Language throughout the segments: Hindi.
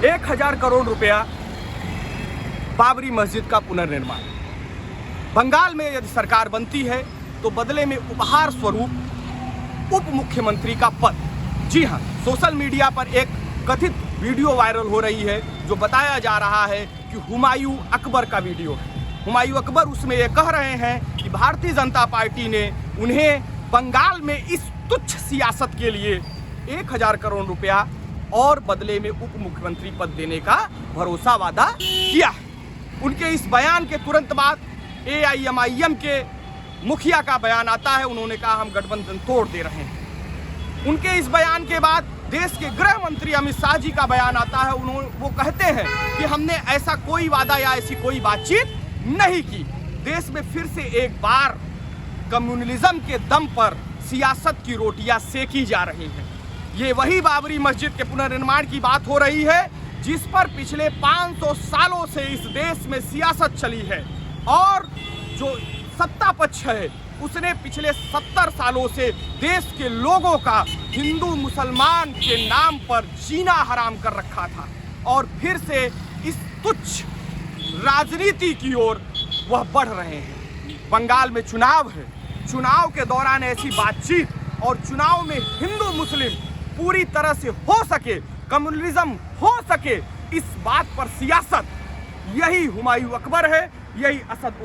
1000 करोड़ रुपया बाबरी मस्जिद का पुनर्निर्माण। बंगाल में यदि सरकार बनती है तो बदले में उपहार स्वरूप उप मुख्यमंत्री का पद। जी हाँ, सोशल मीडिया पर एक कथित वीडियो वायरल हो रही है जो बताया जा रहा है कि हुमायूं अकबर का वीडियो है। हुमायूं अकबर उसमें ये कह रहे हैं कि भारतीय जनता पार्टी ने उन्हें बंगाल में इस तुच्छ सियासत के लिए 1000 करोड़ रुपया और बदले में उप मुख्यमंत्री पद देने का भरोसा वादा किया है। उनके इस बयान के तुरंत बाद AIMIM के मुखिया का बयान आता है। उन्होंने कहा हम गठबंधन तोड़ दे रहे हैं। उनके इस बयान के बाद देश के गृह मंत्री अमित शाह जी का बयान आता है। वो कहते हैं कि हमने ऐसा कोई वादा या ऐसी कोई बातचीत नहीं की। देश में फिर से एक बार कम्युनलिज्म के दम पर सियासत की रोटियां सेकी जा रही हैं। ये वही बाबरी मस्जिद के पुनर्निर्माण की बात हो रही है जिस पर पिछले 500 सालों से इस देश में सियासत चली है और जो सत्ता पक्ष है उसने पिछले 70 सालों से देश के लोगों का हिंदू मुसलमान के नाम पर जीना हराम कर रखा था और फिर से इस तुच्छ राजनीति की ओर वह बढ़ रहे हैं। बंगाल में चुनाव है, चुनाव के दौरान ऐसी बातचीत और चुनाव में हिंदू मुस्लिम पूरी तरह से हो सके, कम्युनलिज्म हो सके, इस बात पर सियासत, यही हुमायूं अकबर है, यही असद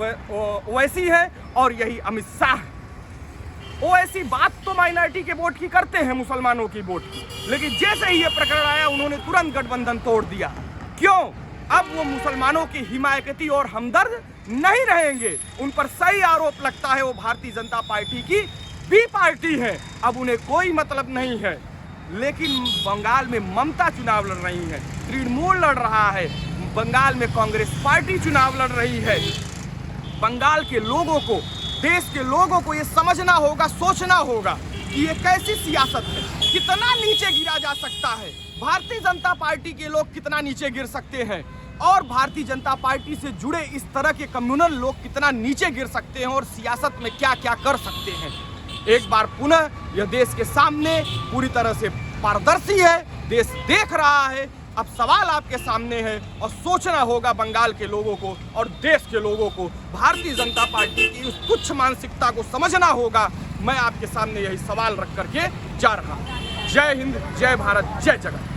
ओवैसी है और यही अमित शाह है। ओवैसी बात तो माइनॉरिटी के वोट की करते हैं, मुसलमानों की वोट की, लेकिन जैसे ही ये प्रकरण आया उन्होंने तुरंत गठबंधन तोड़ दिया। क्यों? अब वो मुसलमानों की हिमायती और हमदर्द नहीं रहेंगे। उन पर सही आरोप लगता है वो भारतीय जनता पार्टी की बी पार्टी है, अब उन्हें कोई मतलब नहीं है। लेकिन बंगाल में ममता चुनाव लड़ रही है, तृणमूल लड़ रहा है, बंगाल में कांग्रेस पार्टी चुनाव लड़ रही है। बंगाल के लोगों को, देश के लोगों को ये समझना होगा, सोचना होगा कि ये कैसी सियासत है, कितना नीचे गिरा जा सकता है, भारतीय जनता पार्टी के लोग कितना नीचे गिर सकते हैं और भारतीय जनता पार्टी से जुड़े इस तरह के कम्युनल लोग कितना नीचे गिर सकते हैं और सियासत में क्या क्या कर सकते हैं। एक बार पुनः यह देश के सामने पूरी तरह से पारदर्शी है, देश देख रहा है। अब सवाल आपके सामने है और सोचना होगा बंगाल के लोगों को और देश के लोगों को, भारतीय जनता पार्टी की उस तुच्छ मानसिकता को समझना होगा। मैं आपके सामने यही सवाल रख करके जा रहा हूँ। जय हिंद, जय भारत, जय जगत।